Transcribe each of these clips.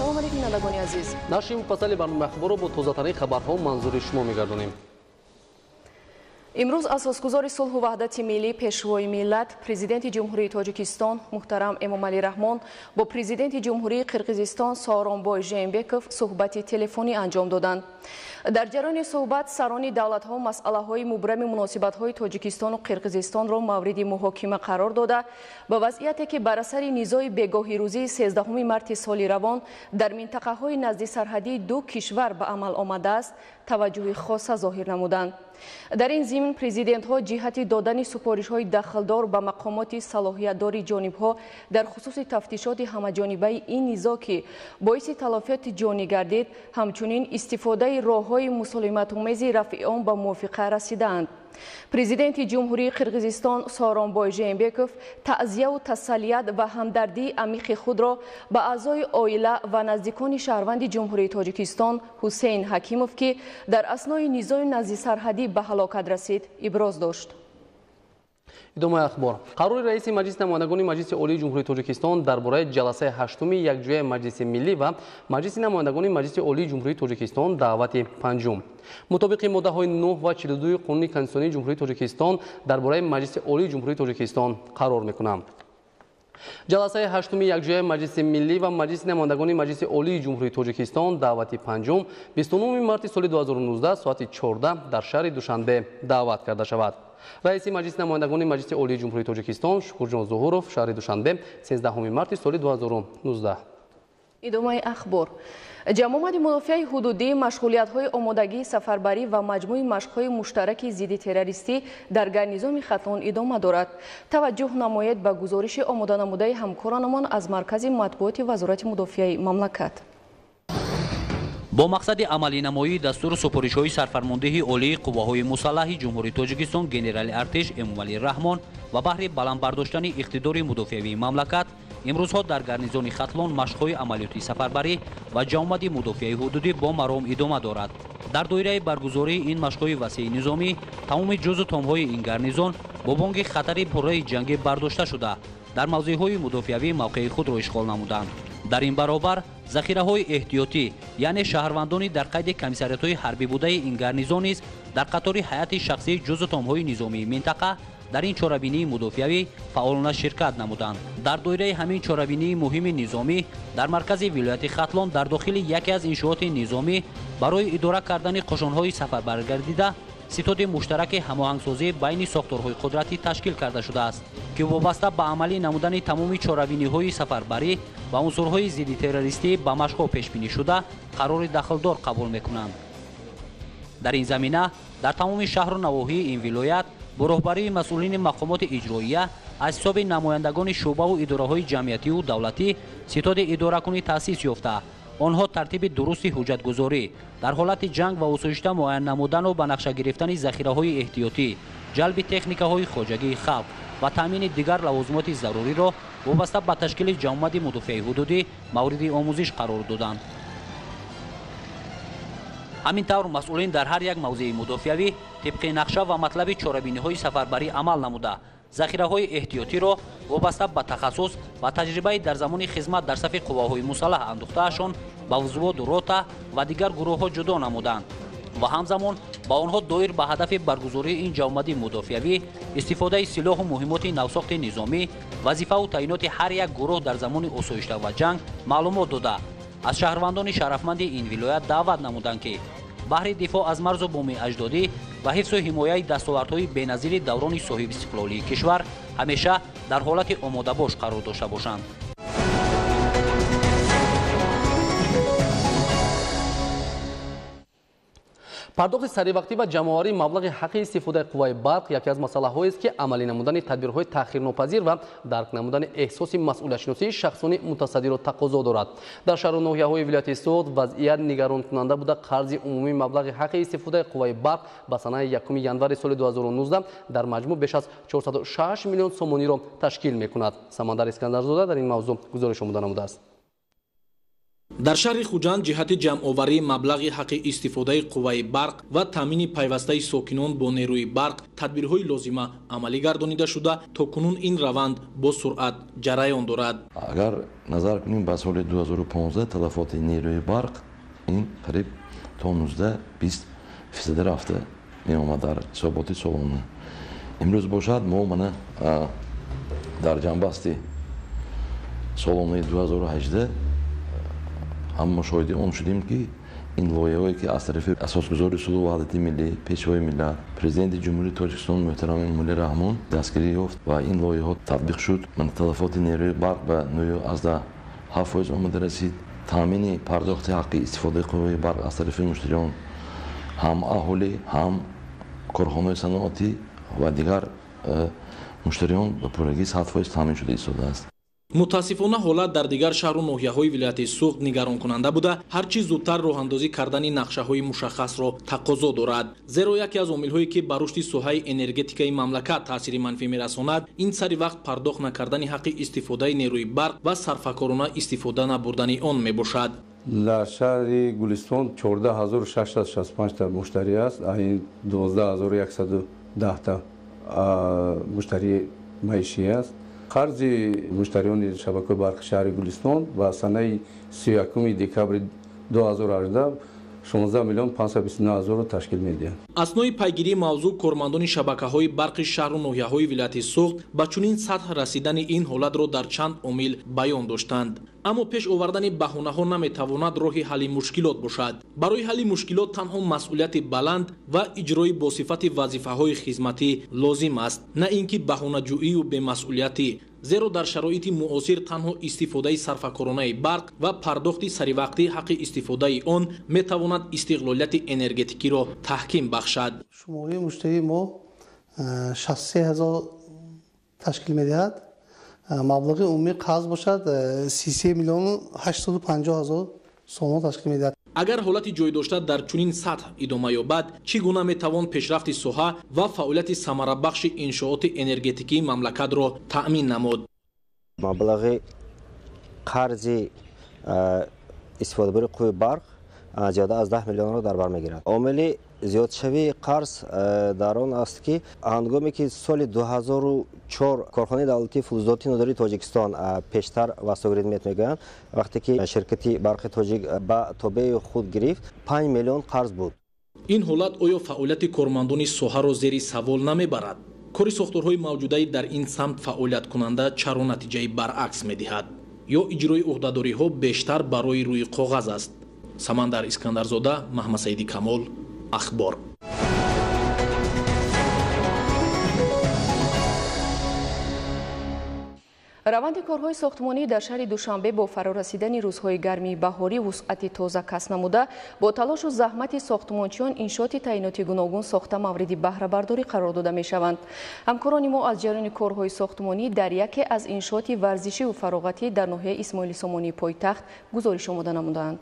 салом алейкум бинандагони азиз. Наши муфассали барномаи ахборро бо тозатарин хабарҳо манзури шумо мегардонем. имрӯз асосгузори сулҳу ваҳдати миллӣ пешвои миллат президенти ҷумҳурии тоҷикистон муҳтарам Эмомалӣ Раҳмон бо президенти ҷумҳурии Қирғизистон Сооронбой Жээнбеков суҳбати телефонӣ анҷом доданд. дар ҷарони суҳбат сарони давлатҳо масъалаҳои мубрами муносибатҳои тоҷикистону қирғизистонро мавриди муҳокима қарор дода ба вазъияте ки бар асари низои бегоҳирӯзии 13 марти соли равон дар минтақаҳои назди сарҳадии ду кишвар ба амал омадааст таваҷҷӯҳи хоса зоҳир намуданд. дар ин зимин президентҳо ҷиҳати додани супоришҳои дахлдор ба мақомоти салоҳиятдори ҷонибҳо дар хусуси тафтишоти ҳамаҷонибаи ин низо ки боиси талофиёти ҷонӣ гардид, ҳамчунин истифодаи роҳҳои мусолиматомези рафъи он ба мувофиқа расидаанд. президенти ҷумҳурии Қирғизистон Сооронбой Жээнбеков таъзияву тассалият ва ҳамдардии амиқи худро ба аъзои оила ва наздикони шаҳрванди ҷумҳурии Тоҷикистон Ҳусейн Ҳакимов ки дар аснои низои наздисарҳадӣ ба ҳалокат расид иброз дошт. идомаи ахбор. қарори раиси маҷлиси намояндагони маҷлиси олии ҷумҳурии Тоҷикистон дар бораи ҷаласаи ҳаштуми якҷояи маҷлиси миллӣ ва маҷлиси намояндагони маҷлиси олии ҷумҳурии Тоҷикистон даъвати панҷум. мутобиқи моддаҳои 9 ва 42 қонуни конститутсионии ҷумҳурии Тоҷикистон дар бораи маҷлиси олии ҷумҳурии Тоҷикистон қарор мекунанд. ҷаласаи ҳаштуми якҷояи маҷлиси миллӣ ва маҷлиси намояндагони маҷлиси олии ҷумҳурии Тоҷикистон даъвати панҷум 29 марти соли 2019 соати 14 дар шаҳри Душанбе даъват карда шавад. раиси маҷлиси намояндагони маҷлиси олии ҷумҳурии Тоҷикистон Шукурҷон Зуҳуров шаҳри Душанбе 13 марти соли 2019. идомаи ахбор. ҷамъомади мудофиаи ҳудудӣ машғулиятҳои омодагии сафарбарӣ ва маҷмӯи машқҳои муштараки зидди террористӣ дар гарнизони Хатлон идома дорад. таваҷҷӯҳ намоед ба гузориши омоданамудаи ҳамкоранамон аз маркази матбуоти вазорати мудофиаи мамлакат. бо мақсади амалинамоии дастури супоришҳои сарфармондиҳи олии қувваҳои мусаллаҳи ҷумҳурии Тоҷикистон генерали артиш Эмомалӣ Раҳмон ва баҳри баландбардоштани иқтидори мудофиавии мамлакат имрӯзҳо дар гарнизони Хатлон машқҳои амалиёти сафарбарӣ ва ҷамъомади мудофиаи ҳудудӣ бо маром идома дорад. дар доираи баргузории ин машқҳои васеъи низомӣ тамоми ҷузу томҳои ин гарнизон бо бонги хатари пурраи ҷангӣ бардошта шуда дар мавзеъҳои мудофиавӣ мавқеи худро ишғол намуданд. дар ин баробар захираҳои эҳтиётӣ яъне шаҳрвандони дар қайди комиссариятҳои ҳарбӣ будаи ин гарнизон низ дар қатори ҳайати шахсии ҷузу томҳои низомии минтақа дар ин чорабинии мудофиавӣ фаъолона ширкат намуданд. дар доираи ҳамин чорабинии муҳими низомӣ дар маркази вилояти Хатлон дар дохили яке аз иншооти низомӣ барои идора кардани қошонҳои сафарбаргардида ситоди муштараки ҳамоҳангсозӣ байни сохторҳои қудратӣ ташкил карда шудааст ки вобаста ба амалӣ намудани тамоми чорабиниҳои сафарбарӣ ва унсурҳои зидди террористӣ ба машқҳо пешбинӣ шуда қарори дахлдор қабул мекунанд. дар ин замина дар тамоми шаҳру навоҳии ин вилоят бо роҳбарии масъулини мақомоти иҷроия аз ҳисоби намояндагони шӯъбаву идораҳои ҷамъиятиву давлатӣ ситоди идоракунӣ таъсис ёфта онҳо тартиби дурусти ҳуҷҷатгузорӣ дар ҳолати ҷанг ва осоишта муайян намудану ба нақша гирифтани захираҳои эҳтиётӣ ҷалби техникаҳои хоҷагии халқ ва таъмини дигар лавозимоти заруриро вобаста ба ташкили ҷамъомади мудофиаи ҳудудӣ мавриди омӯзиш қарор доданд. ҳамин тавр масъулин дар ҳар як мавзеи мудофиавӣ тибқи нақша ва матлаби чорабиниҳои сафарбарӣ амал намуда захираҳои эҳтиётиро вобаста ба тахассус ва таҷрибаи дар замони хизмат дар сафи қувваҳои мусаллаҳ андохтаашон ба взводу рота ва дигар гурӯҳҳо ҷудо намуданд ва ҳамзамон ба онҳо доир ба ҳадафи баргузории ин ҷамъомади мудофиавӣ истифодаи силоҳу муҳимоти навсохти низомӣ вазифаву таъиноти ҳар як гурӯҳ дар замони осоишта ва ҷанг маълумот дода аз шаҳрвандони шарафманди ин вилоят даъват намуданд ки баҳри дифоъ аз марзу бӯми аҷдодӣ ва ҳифзу ҳимояи дастовардҳои беназири даврони соҳибистиқлолии кишвар ҳамеша дар ҳолати омодабош қарор дошта бошанд. пардохти саривақтӣ ва ҷамъоварии маблағи ҳаққи истифодаи қувваи барқ яке аз масъалаҳоест ки амалӣ намудани тадбирҳои таъхирнопазир ва дарк намудани эҳсоси масъулиятшиносии шахсони мутасаддиро тақозо дорад. дар шаҳру ноҳияҳои вилояти Суд вазъият нигаронкунанда буда қарзи умумии маблағи ҳаққи истифодаи қувваи барқ ба санаи 1 январи соли 2019 дар маҷмӯъ беш аз 406 миллион сомониро ташкил мекунад. Самандар Искандарзода дар ин мавзӯъ гузориш омода намудааст. дар шаҳри хуҷанд ҷиҳати ҷамъоварии маблағи ҳаққи истифодаи қувваи барқ ва таъмини пайвастаи сокинон бо нерӯи барқ тадбирҳои лозима амалӣ гардонида шуда то кунун ин раванд бо суръат ҷараён дорад. агар назар кунем ба соли 2015 талафоти нерӯи барқ ин қариб то 19-20% рафта меомад дар ҳисоботи солона. имрӯз бошад мо мана дар ҷанбасти солонаи 2018 ҳам мушоҳидаи он шудем ки ин лоиҳае ки аз тарафи асосгузори сулҳу ваҳдати миллӣ пешвои миллат президенти ҷумҳурии Тоҷикистон муҳтарам Эмомалӣ Раҳмон дастгирӣ ёфт ва ин лоиҳаҳо татбиқ шуд. талафоти нерӯи барқ ба 9.7% омада расид. таъмини пардохти ҳаққи истифодаи қувваи барқ аз тарафи муштариён ҳам аҳолӣ ҳам корхонаҳои саноатӣ ва дигар муштариён ба пуррагӣ 100% таъмин шуда истодааст. мутаассифона ҳолат дар дигар шаҳру ноҳияҳои вилояти Суғд нигаронкунанда буда ҳарчи зудтар роҳандозӣ кардани нақшаҳои мушаххасро тақозо дорад. зеро яке аз омилҳое ки ба рушди соҳаи энергетикаи мамлакат таъсири манфӣ мерасонад ин сари вақт пардохт накардани ҳаққи истифодаи нерӯи барқ ва сарфакорона истифода набурдани он мебошад. дар шаҳри Гулистон 14665 та муштарӣ аст, ин 12110 та муштарии маишӣ аст. қарзи муштариёни шабакаи барқи шаҳри Гулистон ба санаи 31 декабри 2018 16 миллион 529 ҳазорро ташкил медиҳад. аснои пайгирии мавзӯъ кормандони шабакаҳои барқи шаҳру ноҳияҳои вилояти Суғд ба чунин сатҳ расидани ин ҳолатро дар чанд омил баён доштанд. аммо пеш овардани баҳонаҳо наметавонад роҳи ҳалли мушкилот бошад. барои ҳалли мушкилот танҳо масъулияти баланд ва иҷрои босифати вазифаҳои хизматӣ лозим аст, на ин ки баҳонаҷӯию бемасъулиятӣ. зеро дар шароити муосир танҳо истифодаи сарфакоронаи барқ ва пардохти саривақтии ҳаққи истифодаи он метавонад истиқлолияти энергетикиро таҳким бахшад. шумораи муштарии мо 63 000 ташкил медиҳад. маблағи умумии қарз бошад 33 миллион 850 ҳазор сомон ташкил медиҳад. агар ҳолати ҷойдошта дар чунин сатҳ идома ёбад, чӣ гуна метавон пешрафти соҳа ва фаъолияти самарабахши иншооти энергетикии мамлакатро таъмин намуд? маблағи қарзи истифодабари қувваи барқ зиёда аз 10 миллионро дар бар мегирад. омили зиёдшавии қарз дар он аст ки ҳангоме ки соли 2004 корхонаи давлатии фулзоти нодирии Тоҷикистон пештар васогирид мегӯянд, вақте ки ширкати барқи тоҷик ба тобеи худ гирифт 5 миллион қарз буд. ин ҳолат оё фаъолияти кормандони соҳаро зери савол намебарад? кори сохторҳои мавҷудаи дар ин самт фаъолияткунанда чаро натиҷаи баръакс медиҳад? ё иҷрои уҳдадориҳо бештар барои рӯи коғаз аст? Самандар Искандарзода, Маҳмад Саиди Камол, Ахбор. раванди корҳои сохтмонӣ дар шаҳри Душанбе бо фарорасидани рӯзҳои гармии баҳорӣ вусъати тоза касб намуда, бо талошу заҳмати сохтмончиён иншооти таъиноти гуногун сохта мавриди баҳрабардорӣ қарор дода мешаванд. ҳамкорони мо аз ҷараёни корҳои сохтмонӣ дар яке аз иншооти варзишиву фароғатӣ дар ноҳияи Исмоили Сомонии пойтахт гузориш омода намуданд.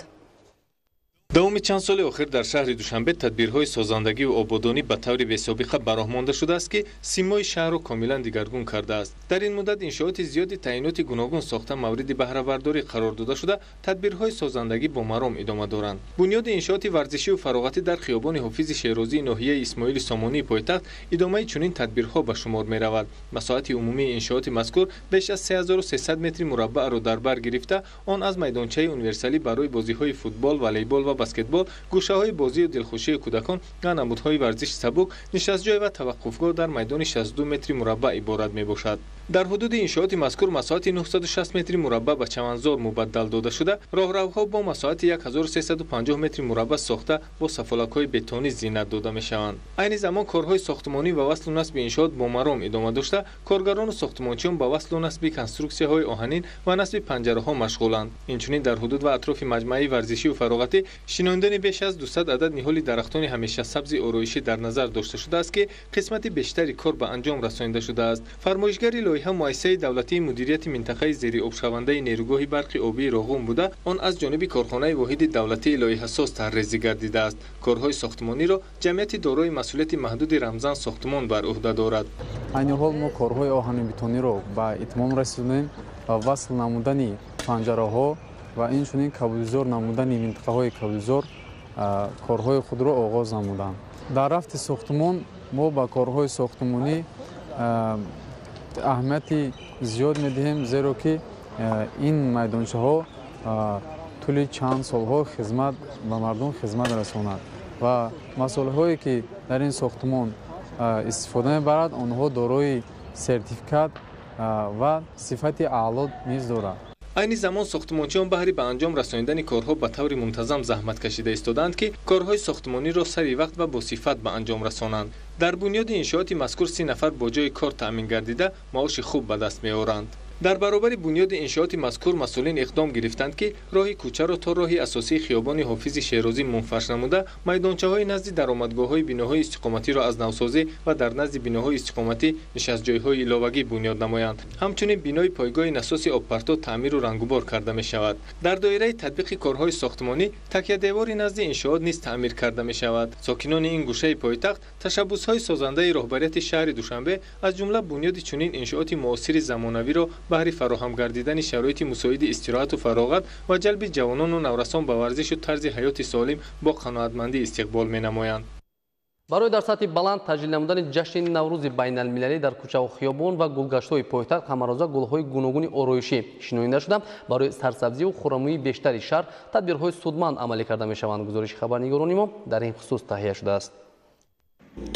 давоми чанд соли охир дар шаҳри Душанбе тадбирҳои созандагиву ободонӣ ба таври бесобиқа ба роҳ монда шудааст, ки симои шаҳрро комилан дигаргун кардааст. дар ин муддат иншооти зиёди таъиноти гуногун сохта мавриди баҳрабардорӣ қарор дода шуда, тадбирҳои созандагӣ бо маром идома доранд. бунёди иншооти варзишиву фароғатӣ дар хиёбони ҳофизи Шерозии ноҳияи Исмоили Сомонии пойтахт идомаи чунин тадбирҳо ба шумор меравад. масоати умумии иншооти мазкур беш аз 3300 метри мураббаъро дар бар гирифта, он аз майдончаи универсалӣ барои бозиҳои футбол, волейбол ва баскетбол, гӯшаҳои бозию дилхушии кӯдакон ва намудҳои варзиши сабук, нишастҷой ва таваққуфгоҳ дар майдони 62 метри мураббаъ иборат мебошад. дар ҳудуди иншооти мазкур масоати 960 метри мураббаъ ба чаманзор мубаддал дода шуда, роҳравҳо бо масоати 1350 метри мураббаъ сохта бо сафолакҳои бетонӣ зинат дода мешаванд. айни замон корҳои сохтмонӣ ва васлу насби иншоот бо маром идома дошта, коргарону сохтмончиён ба васлу насби конструксияҳои оҳанин ва насби панҷараҳо машғуланд. инчунин дар ҳудуд ва атрофи маҷмаи варзишиву фароғатӣ шинондани беш аз 200 адад ниҳоли дарахтони ҳамешасабзи ороишӣ дар назар дошта шудааст, ки қисмати бештари кор ба анҷом расонида шудааст. фармоишгари лоиҳа муассисаи давлатии мудирияти минтақаи зериобшавандаи нерӯгоҳи барқи обии Роғун буда, он аз ҷониби корхонаи воҳиди давлатии лоиҳасоз таррезӣ гардидааст. корҳои сохтмониро ҷамъияти дорои масъулияти маҳдуди Рамзан сохтмон бар уҳда дорад. айни ҳол мо корҳои оҳанибетониро ба итмом расонем ва васл намудани панҷараҳо و اینچنین کبودزور намудани минтақаҳои кабудзор корҳои худро оғоз намуданд. дар рафти сохтмон мо ба корҳои сохтмонӣ аҳамияти зиёд медиҳем, зеро ки ин майдончаҳо тӯли чанд солҳо хизмат ба мардум хизмат расонад ва масъулҳое ки дар ин сохтмон истифода мебарад онҳо дорои сертификат ва сифати аъло низ дорад. айни замон сохтмончиён баҳри ба анҷом расонидани корҳо ба таври мунтазам заҳмат кашида истоданд ки корҳои сохтмониро сари вақт ва босифат ба анҷом расонанд. дар бунёди иншооти мазкур 30 нафар бо ҷои кор таъмин гардида маоши хуб ба даст меоранд. дар баробари бунёди иншооти мазкур масъулин иқдом гирифтанд ки роҳи кӯчаро то роҳи асосии хиёбони ҳофизи шерозӣ мунфарш намуда майдончаҳои назди даромадгоҳҳои биноҳои истиқоматиро аз навсозӣ ва дар назди биноҳои истиқоматӣ нишастҷойҳои иловагӣ бунёд намоянд. ҳамчунин бинои пойгоҳи насоси обпарто таъмиру рангубор карда мешавад. дар доираи татбиқи корҳои сохтмонӣ такядевори назди иншоот низ таъмир карда мешавад. сокинони ин гӯшаи пойтахт ташаббусҳои созандаи роҳбарияти шаҳри Душанбе аз ҷумла бунёди чунин иншооти муосири замонавиро баҳри фароҳам гардидани шароити мусоиди истироҳату фароғат ва ҷалби ҷавонону наврасон ба варзишу тарзи ҳаёти солим бо қаноатмандӣ истиқбол менамоянд. барои дар сатҳи баланд таҷлил намудани ҷашни наврӯзи байналмилалӣ дар кӯчаву хиёбон ва гулгаштҳои пойтахт ҳамарӯза гулҳои гуногуни ороишӣ шинонида шуда барои сарсабзиву хӯрамӯии бештари шаҳр тадбирҳои судманд амалӣ карда мешаванд. гузориши хабарнигорони мо дар ин хусус таҳия шудааст.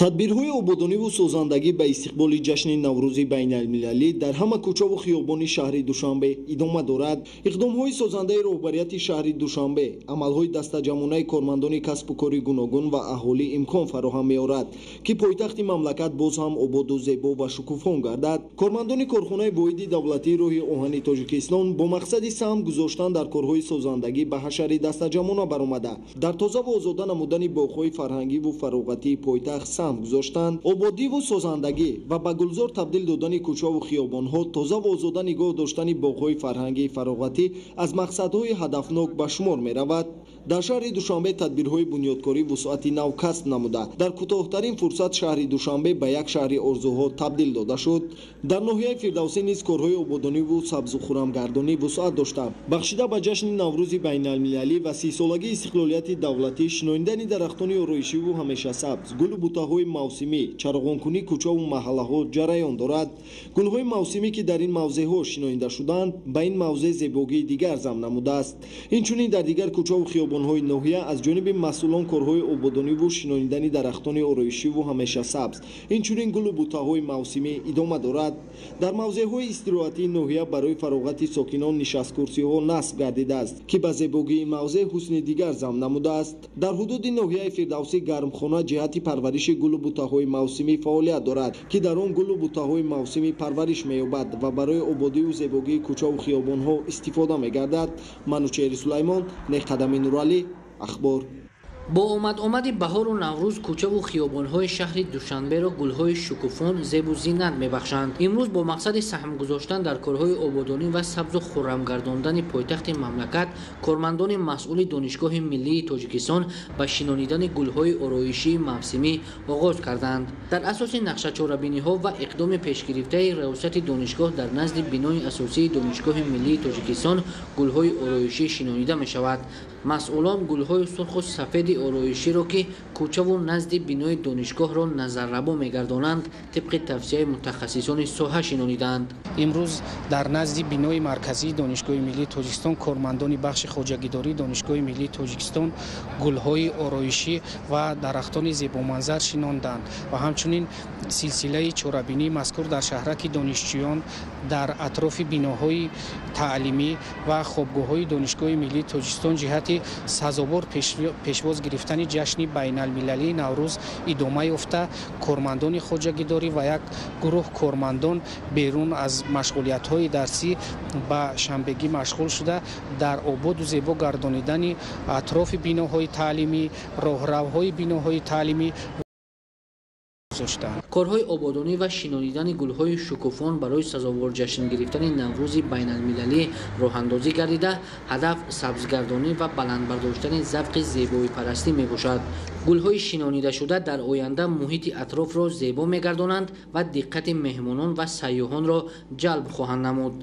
тадбирҳои ободониву созандагӣ ба истиқболи ҷашни наврӯзи байналмилалӣ дар ҳама кӯчаву хиёбони шаҳри Душанбе идома дорад. иқдомҳои созандаи роҳбарияти шаҳри Душанбе амалҳои дастаҷамонаи кормандони касбу кори гуногун ва аҳолӣ имкон фароҳам меорад ки пойтахти мамлакат боз ҳам ободу зебо ва шукуфон гардад. кормандони корхонаи воҳиди давлатии роҳи оҳани Тоҷикистон бо мақсади саҳм гузоштан дар корҳои созандагӣ ба ҳашари дастаҷамона баромада дар тозаву озода намудани боғҳои фарҳангиву фароғатии пойтахт саҳм гузоштанд, ободиву созандагӣ ва ба гулзор табдил додани кӯчаву хиёбонҳо, тозаву озода нигоҳ доштани боғҳои фарҳангии фароғатӣ аз мақсадҳои ҳадафнок ба шумор меравад. дар шаҳри Душанбе тадбирҳои бунёдкорӣ вусъати нав касб намуда дар кӯтоҳтарин фурсат шаҳри Душанбе ба як шаҳри орзуҳо табдил дода шуд. дар ноҳияи Фирдавсӣ низ корҳои ободониву сабзу хӯрамгардонӣ вусъат дошта бахшида ба ҷашни наврӯзи байналмилалӣ ва 30-солагии истиқлолияти давлатӣ шинонидани дарахтони ороишиву ҳамешасабз, гулу бутаҳои мавсимӣ, чароғонкунӣ кӯчаву маҳаллаҳо ҷараён дорад. гулҳои мавсимӣ ки дар ин мавзеъҳо шинонида шуданд ба ин мавзеъ зебогии дигар зам намудааст. инчунин дар дигар кӯчаву хиёбонҳои ноҳия аз ҷониби масъулон корҳои ободониву шинонидани дарахтони ороишиву ҳамешасабз, инчунин гулу бутаҳои мавсимӣ идома дорад. дар мавзеъҳои истироҳатии ноҳия барои фароғати сокинон нишасткурсиҳо насб гардидааст ки ба зебогии мавзеъ ҳусни дигар зам намудааст. дар ҳудуди ноҳияи Фирдавсӣ гармхона ҷиҳати парвариши гулу бутаҳои мавсимӣ фаъолият дорад ки дар он гулу бутаҳои мавсимӣ парвариш меёбад ва барои ободиву зебогии кӯчаву хиёбонҳо истифода мегардад. манучери Сулаймон, Неқадами Нуралӣ, ахбор. бо омади баҳору наврӯз кӯчаву хиёбонҳои шаҳри Душанберо гулҳои шукуфон зебу зинат мебахшанд. имрӯз бо мақсади саҳм гузоштан дар корҳои ободонӣ ва сабзу хӯрамгардондани пойтахти мамлакат, кормандони масъули Донишгоҳи Миллии Тоҷикистон ба шинонидани гулҳои ороишии мавсимӣ оғоз карданд. дар асоси нақшачорабиниҳо ва иқдоми пешгирифтаи раёсати донишгоҳ дар назди бинои асосии Донишгоҳи Миллии Тоҷикистон гулҳои ороишӣ шинонида мешавад. масъулон гулҳои сурху сафеди ороиширо ки кӯчаву назди бинои донишгоҳро назаррабо мегардонанд тибқи тавсияи мутахассисони соҳа шинониданд. имрӯз дар назди бинои марказии Донишгоҳи Миллии Тоҷикистон кормандони бахши хоҷагидории Донишгоҳи Миллии Тоҷикистон гулҳои ороишӣ ва дарахтони зебоманзар шинонданд ва ҳамчунин силсилаи чорабинии мазкур дар шаҳраки донишҷӯён дар атрофи биноҳои таълимӣ ва хобгоҳҳои Донишгоҳи Миллии Тоҷикистон ҷиҳати сазовор пешвоз гирифтани ҷашни байналмилалии Наврӯз идома ёфта, кормандони хоҷагидорӣ ва як гурӯҳ кормандон берун аз машғулиятҳои дарсӣ ба шанбегӣ машғул шуда дар ободу зебо гардонидани атрофи биноҳои таълимӣ, роҳравҳои биноҳои таълимӣ корҳои ободонӣ ва шинонидани гулҳои шукуфон барои сазовор ҷашн гирифтани Наврӯзи байналмилалӣ роҳандозӣ гардида, ҳадаф сабзгардонӣ ва баландбардоштани завқи зебоипарастӣ мебошад. гулҳои шинонидашуда дар оянда муҳити атрофро зебо мегардонанд ва диққати меҳмонон ва сайёҳонро ҷалб хоҳанд намуд.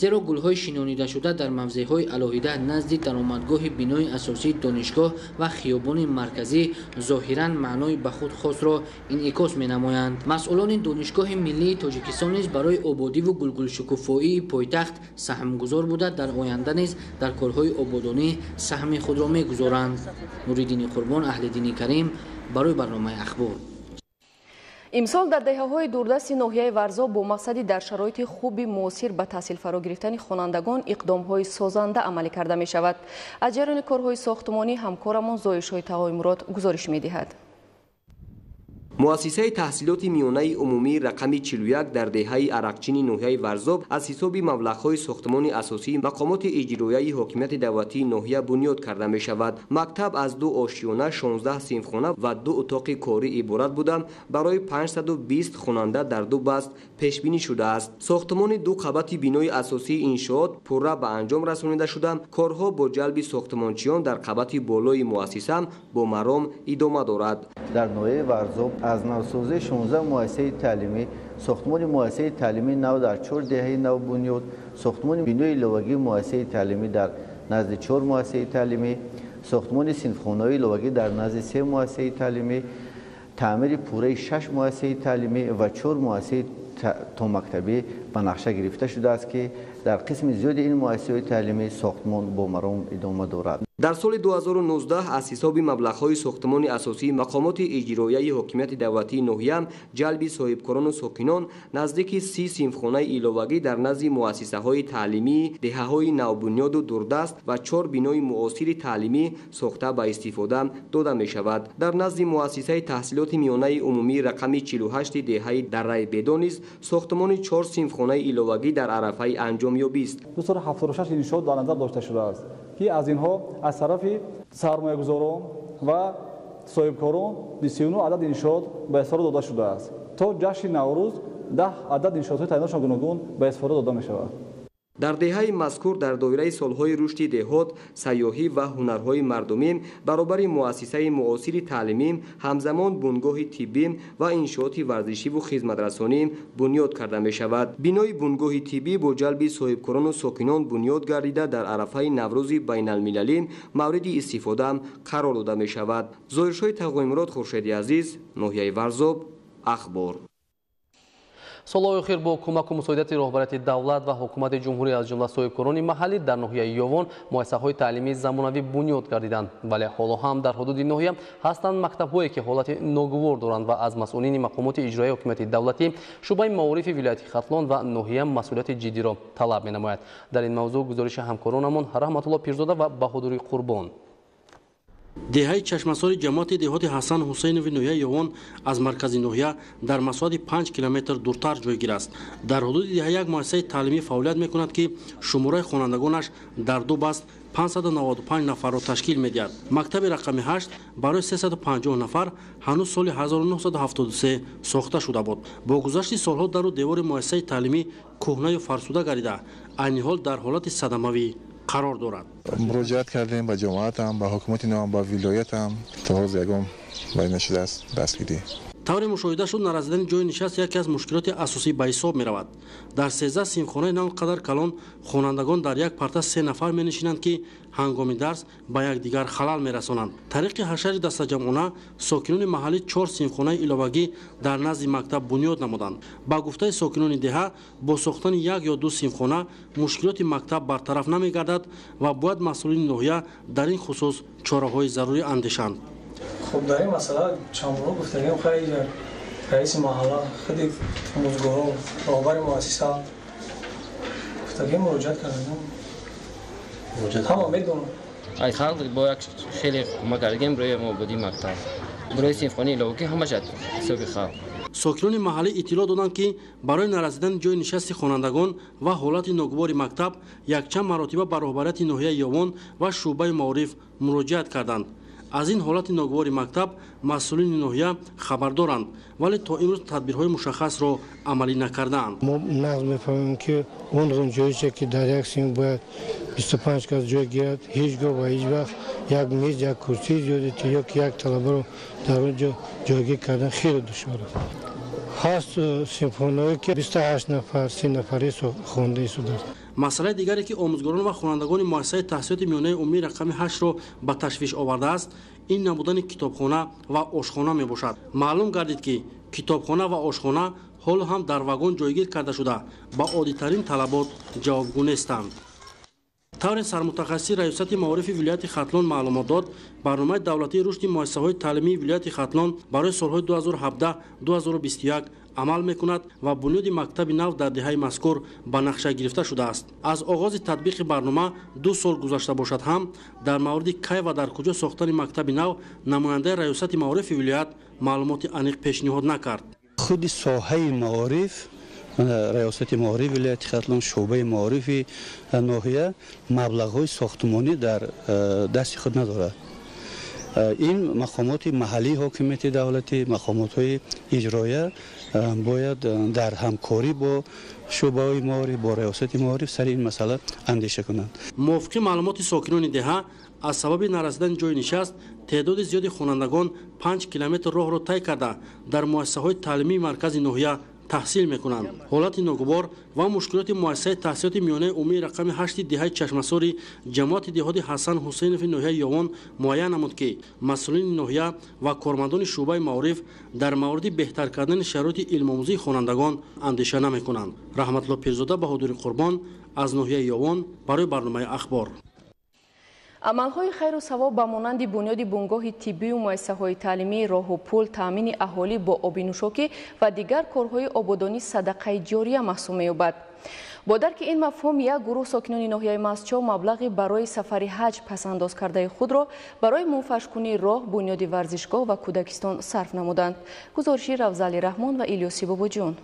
зеро гулҳои шинонидашуда дар мавзеъҳои алоҳида назди даромадгоҳи бинои асосии донишгоҳ ва хиёбони марказӣ зоҳиран маънои ба худ хосро инъикос менамоянд. масъулони донишгоҳи миллии тоҷикистон низ барои ободиву гулгулшукуфоии пойтахт саҳмгузор буда дар оянда низ дар корҳои ободонӣ саҳми худро мегузоранд. Нуриддини Қурбон, Аҳлиддини Карим, барои барномаи ахбор. имсол дар деҳаҳои дурдасти ноҳияи Варзо бо мақсади дар шароити хуби муосир ба таҳсил фаро гирифтани хонандагон иқдомҳои созанда амалӣ карда мешавад. аз ҷараёни корҳои сохтмонӣ ҳамкорамон Зоишои Тағоимурод гузориш медиҳад. муассисаи таҳсилоти миёнаи умумӣ рақами 41 дар деҳаи арақчини ноҳияи Варзоб аз ҳисоби маблағҳои сохтмони асосии мақомоти иҷроияи ҳокимияти давлатии ноҳия бунёд карда мешавад. мактаб аз 2 ошиёна, 16 синфхона ва 2 утоқи корӣ иборат буда барои 520 хонанда дар 2 баст пешбинӣ шудааст. сохтмони 2 қабати бинои асосии иншоот пурра ба анҷом расонида шуда, корҳо бо ҷалби сохтмончиён дар қабати болои муассиса бо маром идома дорад. дар ноҳияи Варзоб аз навсозии 16 муассисаи таълимӣ, сохтмони муассисаи таълимии нав дар 4 деҳаи нав бунёд, сохтмони бинои иловагии муассисаи таълимӣ дар назди 4 муассисаи таълимӣ, сохтмони синфхонаҳои иловагӣ дар назди 3 муассисаи таълимӣ, таъмири пурраи 6 муассисаи таълимӣ ва 4 муассисаи томактабӣ ба нақша гирифта шудааст ки дар қисми зиёди ин муассисаҳои таълимӣ сохтмон бо маром идома дорад. дар соли 2019 аз ҳисоби маблағҳои сохтмони асосии мақомоти иҷроияи ҳокимияти давлатии ноҳия ҷалби соҳибкорону сокинон наздики 30 синфхонаи иловагӣ дар назди муассисаҳои таълимии деҳаҳои навбунёду дурдаст ва 4 бинои муосири таълимӣ сохта ба истифода дода мешавад. дар назди муассисаи таҳсилоти миёнаи умумӣ рақами 48 деҳаи дарраи Бедо низ сохтмони 4 синфхонаи иловагӣ дар арафаи анҷомёбист. 276 иншоот дар назар дошта шудааст ки аз инҳо аз тарафи сармоягузорон ва соҳибкорон 29 адад иншоот ба истифода дода шудааст. то ҷашни наврӯз 10 адад иншоотҳои таъйинотшон гуногун ба истифода дода мешавад. дар деҳаи мазкур дар доираи солҳои рушди деҳот, сайёҳӣ ва ҳунарҳои мардумӣ баробари муассисаи муосири таълимӣ ҳамзамон бунгоҳи тиббӣ ва иншооти варзишиву хизматрасонӣ бунёд карда мешавад. бинои бунгоҳи тиббӣ бо ҷалби соҳибкорону сокинон бунёд гардида дар арафаи наврӯзи байналмилалӣ мавриди истифода қарор дода мешавад. Зоиршои Тағоимурод, Хуршеди Азиз, ноҳияи Варзоб, ахбор. солҳои охир бо кӯмаку мусоидати роҳбарияти давлат ва ҳукумати ҷумҳурӣ аз ҷумла соҳибкорони маҳаллӣ дар ноҳияи Ёвон муассисаҳои таълимии замонавӣ бунёд гардиданд, вале ҳоло ҳам дар ҳудуди ноҳия ҳастанд мактабҳое ки ҳолати ногувор доранд ва аз масъулини мақомоти иҷроияи ҳукумати давлатӣ шуъбаи маорифи вилояти Хатлон ва ноҳия масъулияти ҷиддиро талаб менамояд. дар ин мавзӯъ гузориши ҳамкоронамон Раҳматулло Пирзода ва Баҳодури Қурбон. деҳаи чашмасори ҷамоати деҳоти Ҳасан Ҳусейнови ноҳияи Ёвон аз маркази ноҳия дар масоҳати 5 километр дуртар ҷойгир аст. дар ҳудуди деҳа як муассисаи таълимӣ фаъолият мекунад ки шумораи хонандагонаш дар 2 баст 595 нафарро ташкил медиҳад. мактаби рақами 8 барои 350 нафар ҳанӯз соли 1973 сохта шуда буд. бо гузашти солҳо дару девори муассисаи таълимӣ кӯҳнаю фарсуда гардида айни ҳол дар ҳолати садамавӣ қарор дорад. муроҷиат кардем ба ҷомаатам, ба ҳукумати нов, ба вилоятам. то ҳоз ягон бай нашудааст дастгирӣ. тавре мушоҳида шуд наразидани ҷои нишаст яке аз мушкилоти асосӣ ба ҳисоб меравад. дар 13 синфхонаи навн қадар калон хонандагон дар як парта 3 нафар менишинанд ки ҳангоми дарс ба якдигар халал мерасонанд. тариқи ҳашари дастаҷамъона сокинони маҳаллӣ 4 синфхонаи иловагӣ дар назди мактаб бунёд намуданд. ба гуфтаи сокинони деҳа бо сохтани 1 ё 2 синфхона мушкилоти мактаб бартараф намегардад ва бояд масъулини ноҳия дар ин хусус чораҳои зарурӣ андешанд. خب در این مسئله چند بار گفتگیم خیلی رئیس محله خیلی آموزگاران راهبر مؤسسه گفتگیم مراجعت کردیم همه میدونم ای خلق با یک خیلی کمک کردیم روی آبادی مکتب برای سینفونی علاوه همه جد حساب خلق сокинони маҳаллӣ иттилоъ доданд ки барои наразидани ҷои нишасти хонандагон ва ҳолати ногувори мактаб якчанд маротиба ба роҳбарияти ноҳияи Ёвон ва шуъбаи маориф муроҷиат карданд. аз ин ҳолати ногувори мактаб масъулини ноҳия хабар доранд, вале то имрӯз тадбирҳои мушаххасро амалӣ накардаанд. мо нағз мефаҳмем ки он ҷойче ки дар як синф бояд 25 кас ҷой гирад, ҳеҷ гоҳ ва ҳеҷ вақт як мез як курсии зиёдати ё ки як талабаро дар он ҷо ҷойгир кардан хеле душвор аст. هست سیمفونیایی که 28 نفر 30 نفری خوانده شده. مسئله دیگری که آموزگاران و خوانندگان مؤسسه تحصیلات میانه عمومی رقم 8 را به تشویش آورده است، این نبودن کتابخانه و آشخانه می باشد. معلوم گردید که کتابخانه و آشخانه حال هم در واگن جایگیر کرده شده با عادی‌ترین طلبات جوابگو نیستند. طور سرمتخصصی ریاست معارف ولایت ختلان معلومات داد، برنامه دولتی رشد مؤسسه‌های تعلیمی ولایت ختلان برای سالهای 2017-2021 عمل میکند و بنیاد مکتب نو در دهه مذکور به نقشه گرفته شده است. از آغاز تطبیق برنامه 2 سال گذشته باشد هم در مورد کی و در کجا ساختن مکتب نو نماینده ریاست معارف ولایت معلومات عمیق پیشنهاد نکرد. خود ساحه معارف ریاست معارف ولایت ختلان شعبه معارف ناحیه مبلغ‌های ساختمانی در دست خود ندارد. این مقامات محلی حاکمیت دولتی، مقامات اجرایی باید در همکاری با شعبه معارف با ریاست معارف سر این مسئله اندیشه کنند. موافق معلومات ساکنان دهه از سبب نرسیدن جای نشست تعداد زیادی خوانندگان 5 کیلومتر راه را طی کرده در مؤسسه‌های تعلیمی مرکز ناحیه تحصیل میکنند. حالت ناگوار و مشکلات مؤسسه تحصیلات میانه عمومی رقم 8 دهه چشمساری جماعت دهات حسن حسینوف ناحیه یوان معین نمود که مسئولین ناحیه و کارمندان شعبه معارف در مورد بهتر کردن شرایط علم آموزی خوانندگان اندیشه نمیکنند. رحمت الله پیرزاده بهادر قربان از ناحیه یوان برای برنامه اخبار. عملهای خیر و ثواب به مانند بنیاد بنگاه طبی و مؤسسه‌های تعلیمی، راه و پل، تامین اهالی با آب نوشاکی و دیگر کارهای آبادانی صدقه جاریه محسوب می‌یابد. با درک این مفهوم یک گروه ساکنان ناحیه مسجد مبلغی برای سفر حج پسنداز کرده خود را برای منفشکنی راه، بنیاد ورزشگاه و کودکستان صرف نمودند. گزارشی روزالی رحمان و الیاسی باباجان.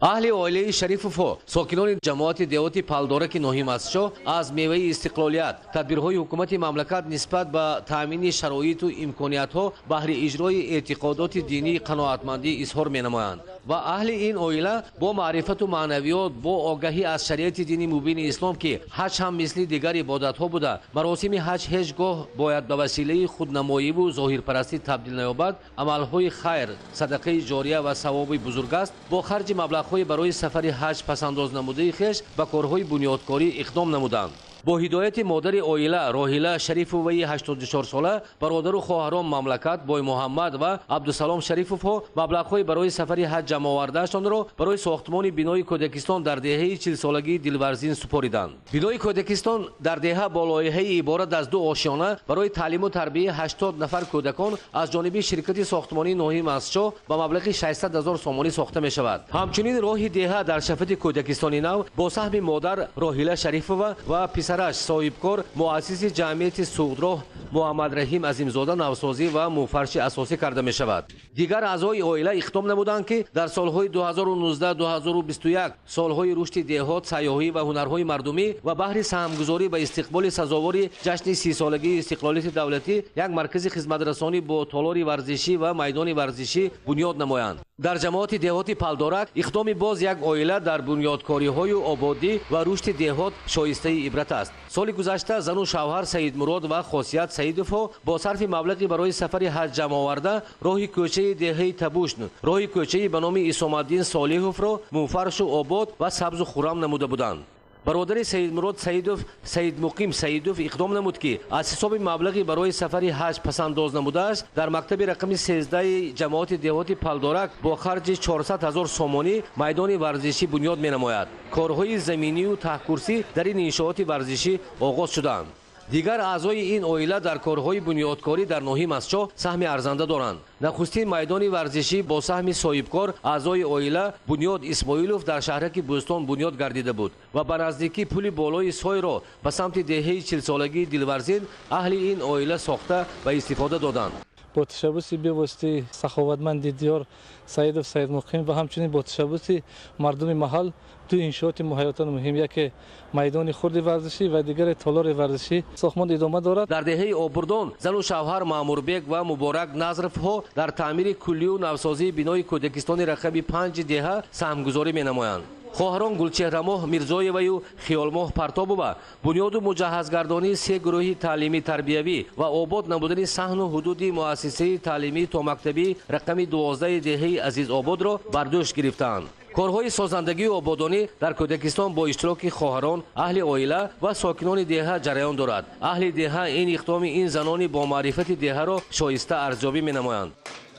اهل عائله شریفوف ساکنان جماعت دهات پالدورک ناحیه مسجد از میوه استقلالیت تدبیرهای حکومت مملکت نسبت به تامین شرایط و امکانیت‌ها بهره اجرای اعتقادات دینی قناعتمندی اظهار می‌نمایند و اهل این عائله با معرفت و معنویات با آگاهی از شریعت دینی مبین اسلام که حج هم مثل دیگر عبادت‌ها بوده مراسم حج هیچگاه باید به وسیله خودنمایی و ظاهرپرستی تبدیل نیابد، عمل‌های خیر صدقه جاریه و ثواب بزرگ است. با خرج مبلغ‌های برای سفر حج پسنداز نموده خویش به کارهای بنیادکاری اقدام نمودند. با هدایت مادر عائله راحیله شریفووی 84 ساله، برادر و خواهران مملکت بای محمد و عبدالسلام شریفوف مبلغ‌های برای سفر حج جمع آورده‌شان را برای ساختمان بنای کودکستان در دهه 40 سالگی دلورزین سپردند. بنای کودکستان در دهه با لایحه عبارت از 2 آشیانه برای تعلیم و تربیت 80 نفر کودکان از جانب شرکت ساختمانی ناحیه مسجد با مبلغ 600,000 سومانی ساخته می‌شود. همچنین راه دهه در شفت کودکستان نو با سهم مادر راحیله شریفووا و پسرش صاحبکار مؤسس جمعیت سوغدراه محمد رحیم عظیمزاده نوسازی و مفرش اساسی کرده می شود. دیگر اعضای عائله اقدام نمودند که در سالهای 2019-2021 سالهای رشد دهات، سیاحی و هنرهای مردمی و بهره سهمگذاری به استقبال سزاوار جشن 30 سالگی استقلالیت دولتی یک مرکز خدمترسانی با تالار ورزشی و میدان ورزشی بنیاد نمایند. در جماعت دهات پالدورک اقدام باز یک عائله در بنیادکاری‌های آبادی و رشد دهات شایسته عبرت است. سال گذشته زن و شوهر سید مراد و خاصیت سیدوف با صرف مبلغی برای سفر حج جمع آورده راه کوچه دهه تبوشن، راه کوچه به نام اسم‌الدین صالحوف را منفرش و آباد و سبز و خرم نموده بودند. برادر سید مراد سیدوف سید مقیم سیدوف اقدام نمود که از حساب مبلغی برای سفر حج پسنداز نموده است در مکتب رقم 13 جماعت دهات پالدورک با خرج 400,000 سومانی میدان ورزشی بنیاد می نماید. کارهای زمینی و ته‌کرسی در این انشاءات ورزشی آغاز شدند. دیگر اعضای این عائله در کارهای بنیادکاری در ناحیه مسجد سهم ارزنده دارند. نخستین میدان ورزشی با سهم صاحبکار اعضای عائله بنیاد اسماعیلوف در شهرک بوستان بنیاد گردیده بود و به نزدیکی پل بالای سای را به سمت دهه 40 سالگی دلورزین اهل این عائله ساخته و استفاده دادند. با تشبث بواسطه سخاوتمند دیار سیدوف سید مقیم و همچنین با تشبث مردم محل دو انشاءات مهیاتان مهم، یک میدان خرد ورزشی و دیگر تالار ورزشی ساختمان ادامه دارد. در دهه آبردان زن و شوهر ماموربک و مبارک نظرف ها در تعمیر کلی و نوسازی بنای کودکستان رقم 5 دهه سهمگذاری می نمایند. хоҳарон Гулчеҳрамоҳ Мирзоеваю Хиёлмоҳ Партобова бунёду муҷаҳҳазгардонии 3 гурӯҳи таълимӣ тарбиявӣ ва обод намудани саҳну ҳудуди муассисаи таълимии томактабӣ рақами 12 деҳаи Азизободро бар дӯш гирифтанд. корҳои созандагию ободонӣ дар Кӯдакистон бо иштироки хоҳарон, аҳли оила ва сокинони деҳа ҷараён дорад. аҳли деҳа ин иқдоми ин занони бо маърифати деҳаро шоиста арзёбӣ менамоянд.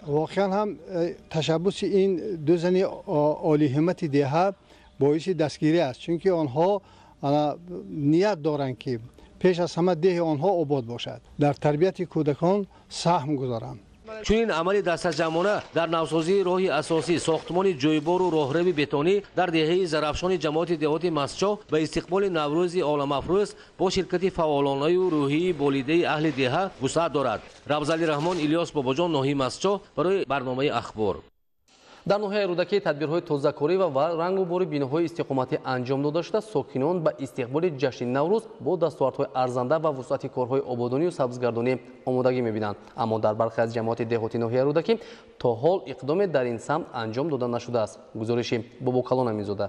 واقعا هم تشبث این دو زن عالی همت دهه باعث دستگیری است، چون که آنها نیت دارند که پیش از همه ده آنها آباد باشد، در تربیت کودکان سهم گذارند. чунин амали дастаҷамона дар навсозии роҳи асосӣ сохтмони ҷойбору роҳрави бетонӣ дар деҳаи зарафшони ҷамоати деҳоти Мастчо ба истиқболи Наврӯзи оламафрӯз бо ширкати фаъолонаю рӯҳии болидаи аҳли деҳа вусъат дорад. Равзали Раҳмон, Илёс Бобоҷон, ноҳияи Мастчо барои барномаи ахбор. дар ноҳияи рӯдакӣ тадбирҳои тозакорӣ ва рангубори биноҳои истиқоматӣ анҷом дода шуда, сокинон ба истиқболи ҷашни Наврӯз бо дастовардҳои арзанда ва вусъати корҳои ободонию сабзгардонӣ омодагӣ мебинанд. Аммо дар бархе аз ҷамоати деҳоти ноҳияи рӯдакӣ то ҳол иқдоме дар ин самт анҷом дода нашудааст. гузориши Бобокалон Аминзода.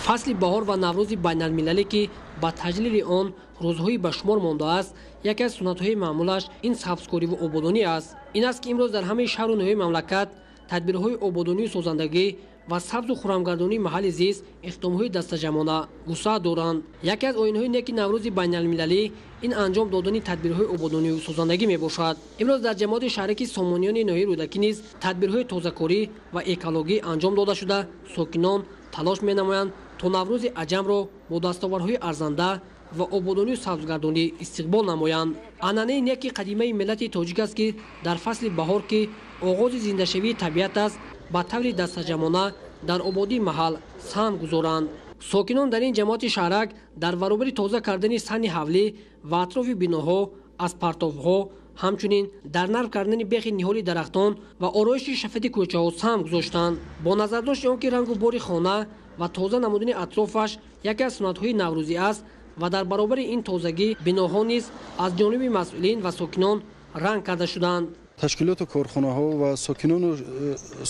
фасли баҳор ва наврӯзи байналмилалӣ ки ба таҷлили он рӯзҳои ба шумор мондааст, яке аз суннатҳои маъмулаш ин сабзкориву ободонӣ аст. Ин аст ки имрӯз дар ҳамаи шаҳру ноҳияи мамлакат тадбирҳои ободонию созандагӣ ва сабзу хуррамгардонии маҳалли зист иқдомҳои дастаҷамона вусъат доранд. Яке аз оинҳои неки наврӯзи байналмилалӣ ин анҷом додани тадбирҳои ободонию созандагӣ мебошад. Имрӯз дар ҷамоати шаҳраки Сомонёни ноҳияи рӯдакӣ низ тадбирҳои тозакорӣ ва экологӣ анҷом дода шуда, сокинон талош менамоянд то Наврӯзи аҷамро бо дастовардҳои арзанда ва ободонию сабзгардонӣ истиқбол намоянд. анъанаи неки қадимаи миллати тоҷик аст ки дар фасли баҳор ки оғози зиндашавии табиат аст, ба таври дастаҷамона дар ободии маҳал саҳм гузоранд. сокинон дар ин ҷамоати шаҳрак дар баробари тоза кардани сани ҳавлӣ ва атрофи биноҳо аз партовҳо, ҳамчунин дар нарв кардани бехи ниҳоли дарахтон ва ороиши шафати кӯчаҳо саҳм гузоштанд. бо назардошти он ки рангу бори хона ва тоза намудани атрофаш яке аз суннатҳои наврӯзӣ аст ва дар баробари ин тозагӣ биноҳо низ аз ҷониби масъулин ва сокинон ранг карда шуданд. ташкилоту корхонаҳо ва сокинону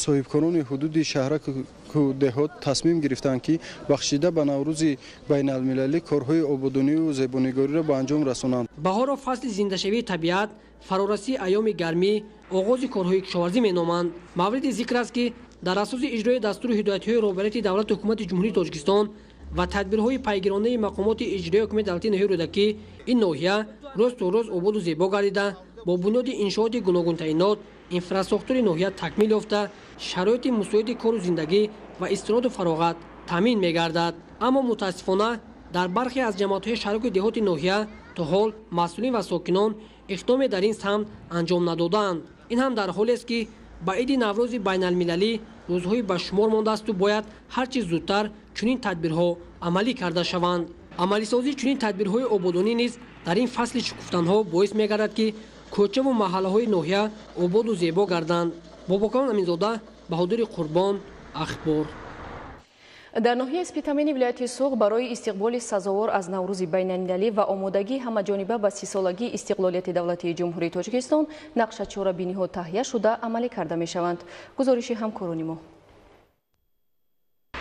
соҳибкорони ҳудуди шаҳраку деҳот тасмим гирифтанд ки бахшида ба Наврӯзи байналмилалӣ корҳои ободонию зебонигориро ба анҷом расонанд. баҳорро фасли зиндашавии табиат, фарорасии айёми гармӣ, оғози корҳои кишоварзӣ меноманд. мавриди зикр аст ки дар асоси иҷрои дастури ҳидоятҳои роҳбарияти давлати ҳукумати ҷумҳурии Тоҷикистон ва тадбирҳои пайгиронаи мақомоти иҷроии ҳукумати давлати ноҳияи рӯдакӣ, ин ноҳия рӯз то рӯз ободу зебо гардида, бо бунёди иншооти гуногун таъинот, инфраструктураи ноҳия такмил ёфта, шароити мусоиди кору зиндагӣ ва истироҳату фароғат таъмин мегардад. аммо мутаассифона дар бархе аз ҷамоатҳои шаҳраку деҳоти ноҳия то ҳол масъулин ва сокинон иқдоме дар ин самт анҷом надоданд. ин ҳам дар ҳолест ки ба иди Наврӯзи байналмилалӣ рӯзҳои ба шумор мондаасту бояд ҳарчи зудтар чунин тадбирҳо амалӣ карда шаванд. амалисозии чунин тадбирҳои ободонӣ низ дар ин фасли шукуфтанҳо боис мегардад ки кӯчаву маҳаллаҳои ноҳия ободу зебо гарданд. Бобокалон Аминзода, Баҳодури Қурбон, Ахбор. дар ноҳияи Спитамени вилояти Суғ барои истиқболи сазовор аз Наврӯзи байналмилалӣ ва омодагии ҳамаҷониба ба 30-солагии истиқлолияти давлати ҷумҳурии Тоҷикистон нақша чорабиниҳо таҳия шуда амалӣ карда мешаванд. гузориши ҳамкорони мо.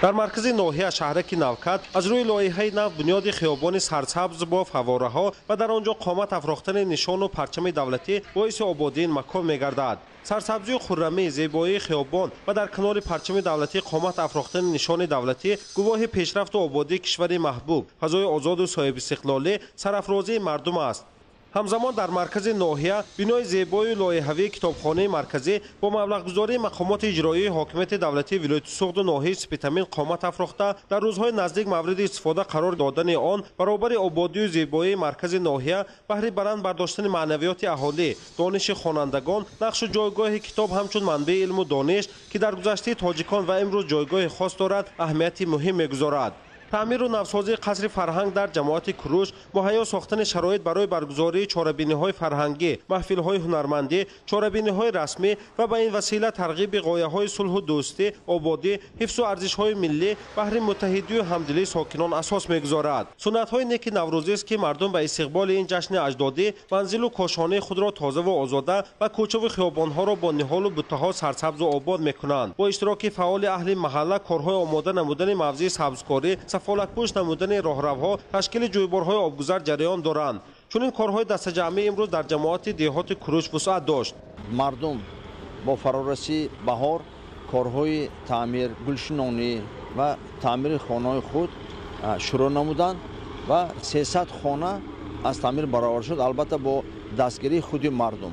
дар маркази ноҳия шаҳраки Навкат аз рӯи лоиҳаи нав бунёди хиёбони сарсабз бо фаввораҳо ва дар он ҷо қомат афрохтани нишону парчами давлатӣ боиси ободии ин макон мегардад. сарсабзию хуррамии зебоии хиёбон ва дар канори парчами давлатӣ қомат афрохтани нишони давлатӣ гувоҳи пешрафту ободии кишвари маҳбуб, фазои озоду соҳибистиқлолӣ, сарафрозии мардум аст. ҳамзамон дар маркази ноҳия бинои зебоию лоиҳавии китобхонаи марказӣ бо маблағгузории мақомоти иҷроии ҳокимияти давлатии вилояти Суғду ноҳияи Спитамин қомат афрохта, дар рӯзҳои наздик мавриди истифода қарор додани он баробари ободию зебоии маркази ноҳия баҳри баранд бардоштани маънавиёти аҳолӣ, дониши хонандагон, нақшу ҷойгоҳи китоб ҳамчун манбаи илму дониш ки дар гузаштаи тоҷикон ва имрӯз ҷойгоҳи хос дорад, аҳамияти муҳим мегузорад. تعمیر و نوسازی قصر فرهنگ در جماعت کوروش، مهیا ساختن شرایط برای برگزاری چهاربینی‌های فرهنگی، محفل‌های هنرمندی، چهاربینی‌های رسمی و به این وسیله ترغیب غایه‌های صلح و دوستی، آبادی، حفظ و ارزش‌های ملی بهر متحدی و همدلی ساکنان اساس می‌گذارد. سنت‌های نیک نوروزی است که مردم به استقبال این جشن اجدادی منزل و کاشانه خود را تازه و آزاده و کوچه و خیابان‌ها را با نهال و بوته‌ها سرسبز و آباد می‌کنند. با اشتراک فعال اهل محله کارهای آماده نمودن موضع سبزکاری، سفالت‌پوش نمودن راهروها، تشکیل جویبارهای آبگذر جریان دارند. چون این کارهای دست جمعی امروز در جماعت دهات کوروش وسعت داشت. مردم با فرارسی بهار کارهای تعمیر گلشنانی و تعمیر خانه‌های خود شروع نمودند و 300 خانه از تعمیر برآورده شد، البته با دستگیری خود مردم.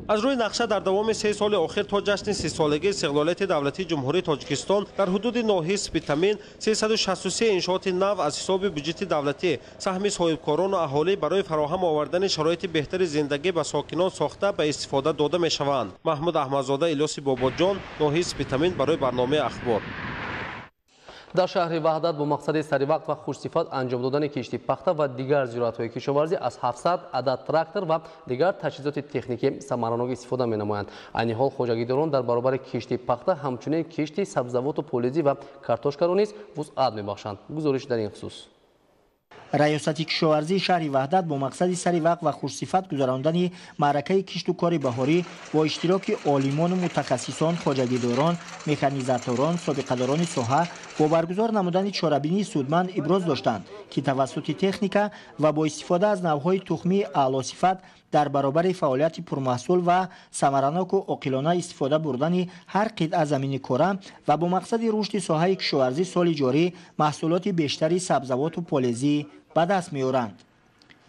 از روی نقشه در دوام 3 سال آخر تا جشن 30 سالگی استقلالیت دولتی جمهوری تاجیکستان در حدود ناحیه سپیتامین 363 انشاءات نو از حساب بودجه دولتی سهم صاحبکاران و اهالی برای فراهم آوردن شرایط بهتر زندگی به ساکنان ساخته به استفاده داده می شوند. محمود احمدزاده، الیاس باباجان، ناحیه سپیتامین برای برنامه اخبار. در شهر وحدت با مقصد سریع وقت و خوشصفت انجام دادن کشتی پخته و دیگر ضرورت‌های کشاورزی از 700 عدد تراکتور و دیگر تجهیزات تکنیکی ثمراناک استفاده می‌نمایند. عین حال خوجگیداران در برابر کشتی پخته همچنین کشتی سبزیجات و پولیزی و کارتوشکا را نیز وسعت می‌بخشند. گزارش در این خصوص. ریاست کشاورزی شهر وحدت با مقصد سریع وقت و خوشصفت گذراندن معرکه کشت و کار بهاری با اشتراک عالمان و متخصصان، خوجگیداران، مکانیزاتوران، سابقه‌داران ساحه با برگزار نمودن چهاربینی سودمند ابراز داشتند که توسط تکنیکا و با استفاده از نوهای تخمی اعلی صفت در برابر فعالیت پرمحصول و ثمراناک و عاقلانه استفاده بردن هر قطعه زمین کره و با مقصد رشد ساحه کشاورزی سال جاری محصولات بیشتری سبزیجات و پالزی به دست می‌آورند.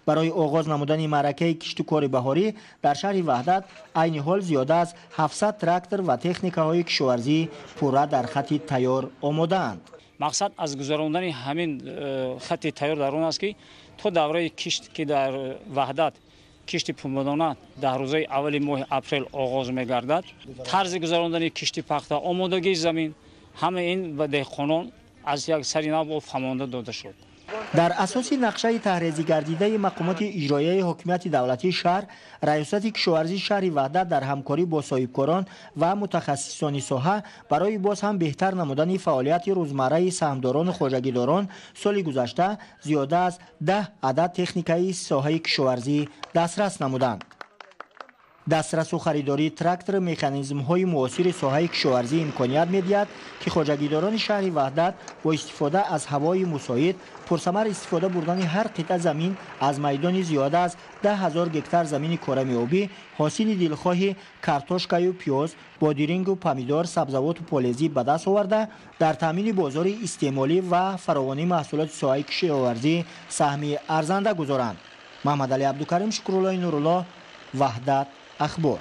برای آغاز نمودن معرکه کشت و کار بهاری در شهر وحدت عین حال زیاده از 700 تراکتور و تکنیک‌های کشاورزی پورا در خط تیار آماده‌اند. مقصد از گذراندن همین خط تیار در آن است که تا دوره کشت که در وحدت کشت پنبه‌دانه در روزهای اول ماه اپریل آغاز می‌گردد، طرز گذراندن کشت پخته، آمادگی زمین، همه این به دهقانان از یک سری نو فهمانده داده شد. در اساس نقشه طرح‌ریزی گردیده مقامات اجرایی حکومت دولتی شهر، ریاست کشاورزی شهر وحدت در همکاری با صاحبکاران و متخصصان ساحه برای باز هم بهتر نمودن فعالیت روزمره سهامداران و خوجگیداران سال گذشته زیاده از 10 عدد تکنیکای ساحه کشاورزی دسترس نمودند. دسترس و خریداری تراکتور مکانیزم های معاصر ساحه کشاورزی امکانیت می‌دهد که خوجگیداران شهر وحدت با استفاده از هوای مساعد پرثمر استفاده بردن هر قطعه زمین از میدان زیاده از 10,000 گکتار زمین کره آبی حاصل دلخواه کارتوشکا و پیاز، بادرنگ و پمیدار، سبزیجات و پالزی به دست آورده در تامین بازار استعمالی و فراوانی محصولات ساحه کشاورزی سهم ارزنده گذارند. محمد علی عبدالکریم، شکرالله نورالله، وحدت اخبار.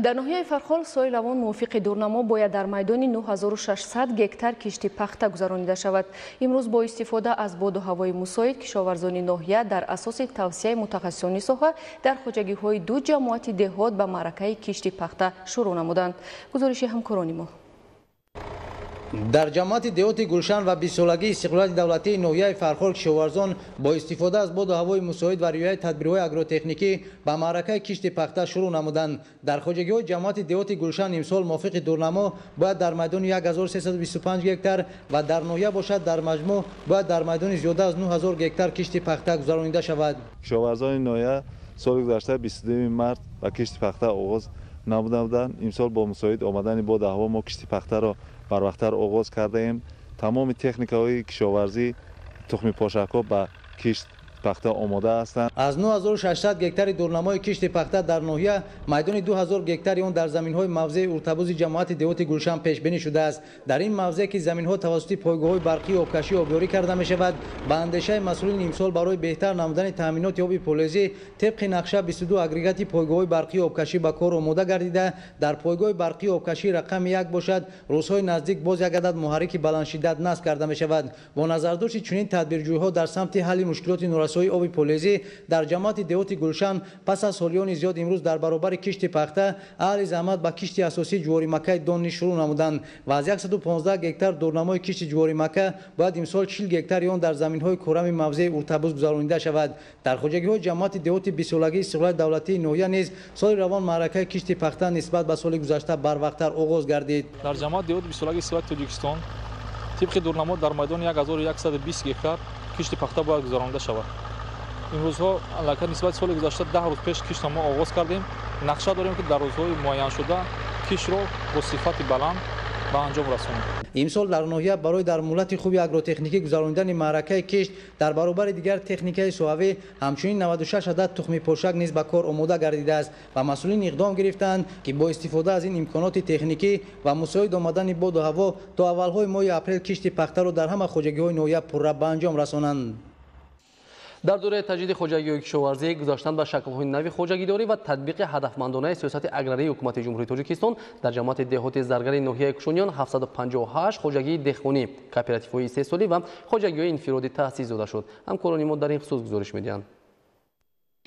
در ناحیه فرخال سایلوان موافق دورنما باید در میدان 9600 گکتار کشتی پخته گذرانیده شود. امروز با استفاده از باد و هوای مساعد کشاورزان ناحیه در اساس توصیه متخصصان ساحه در خوجگی‌های دو جماعت دهات به معرکه کشتی پخته شروع نمودند. گزارش همکاران ما. در جماعت دهات گلشن و 20 سالگی استقلالیت دولتی ناحیه فرخار کشاورزان با استفاده از باد و هوای مساعد و رعایت تدبیرهای آگروتکنیکی به معرکه کشت پخته شروع نمودند. در خوجگی‌های جماعت دهات گلشن امسال موافق دورنما باید در میدان 1325 گکتار و در ناحیه باشد در مجموع باید در میدان زیاده از 9000 گکتار کشت پخته گذرانیده شود. کشاورزان ناحیه سال گذشته 22 مارس و کشت پخته آغاز نمودند. امسال با مساعد آمدن باد و هوا ما کشت پخته را بروقتر آغاز کرده ایم. تمام تکنیک‌های کشاورزی تخم پاشک‌ها به کشت پخته آماده هستند. از 9600 گکتار دورنمای کشت پخته در ناحیه میدان 2000 گکتار آن در زمین‌های موضع ارتباط جماعت دهات گلشن پیش بینی شده است. در این موضع که زمین‌ها توسط پایگاه‌های برقی آبکشی آبیاری کرده می‌شود، به اندیشه مسئولین امسال برای بهتر نمودن تامینات آب پالزی طبق نقشه 22 اگریگاتی پایگاه‌های برقی آبکشی به کار آماده گردیده در پایگاه برقی آبکشی رقم 1 باشد روزهای نزدیک باز یک عدد محرک بلند شدت نصب کرده می‌شود. با نظرداشت چنین تدبیرجویی‌ها در سمت حل مشکلات رسوی آب پولیزی در جماعت دهات گلشن پس از سالیان زیاد امروز در برابر کشت پخته اهل زحمت با کشت اساسی جواری مکه دانش شروع نمودند و از 115 گکتار دورنمای کشت جواری مکه باید امسال 40 گکتار آن در زمین‌های کرم موضع ارتباط گذرانیده شود. در خوجگی‌های جماعت دهات 20 سالگی استقلال دولتی نوحیه نیز سال روان معرکه کشت پخته نسبت به سال گذشته بروقتر آغاز گردید. در جماعت دهات 20 سالگی استقلال تاجیکستان طبق دورنما در میدان 1120 گکتار کشت پخته باید گذرانیده شود. امروزها علاقه نسبت سال گذشته 10 روز پیش کشت ما آغاز کردیم. نقشه داریم که در روزهای معین شده کشت را با صفت بلند به انجام رسانیم. امسال در ناحیه برای در مولت خوبی اگروتکنیکی گذراندن معرکه کشت در برابر دیگر تکنیک‌های سوهوی همچنین 96 عدد تخم پوشک نیز به کار آماده گردیده است و مسئولین اقدام گرفتند که با استفاده از این امکانات تکنیکی و مساعد آمدن باد و هوا تا اولهای ماه اپریل کشت پخته را در همه خوجگی‌های ناحیه پررو به انجام رسانند. در دوره تجدید خوجگی و کشاورزی گذاشتن به شکل‌های نوی خوجگیداری و تطبیق هدفمندانه سیاست اگراری حکومت جمهوری تاجیکستان در جماعت دهات زرگری ناحیه کشونیان 758 خوجگی دهقانی، کوپراتیوهای 3 سالی و خوجگی‌های انفرادی تأسیس داده شد. همکاران ما در این خصوص گزارش می‌دهند.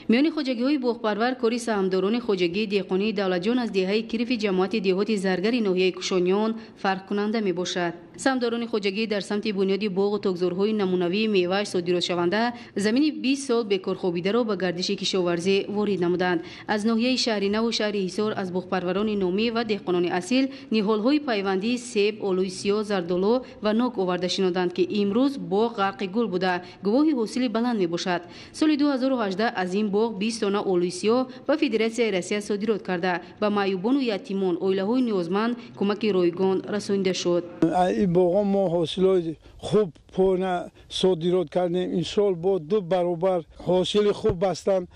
میان خوجگی‌های بوغپرور کاری سهامداران خوجگی دهقانی دولتجان از دهه کریف جماعت دهات زرگری ناحیه کشونیان فرق کننده میباشد. سهامداران خوجگی در سمت بنیاد باغ و تگذارهای نمونوی میوه صادرات شونده زمین 20 سال بیکار خوابیده را به گردش کشاورزی وارد نمودند. از ناحیه شهر نو و شهر حصار از بوغپروران نومی و دهقانان اصیل نهال‌های پیوندی سیب، آلوی سیاه، زردآلو و نوک آورده شنودند که امروز باغ غرق گل بوده گواهی حاصل بلند میباشد. سال 2018 از این باغ 20 تن آلوی سیاه به فدراسیون روسیه صادرات کرده به معیوبان و یتیمان اویله‌های نیازمند کمک رایگان رسانیده شد. این باغ ما حاصلات خوب پونه صادرات کردیم. این سال با 2 برابر حاصل خوب بستن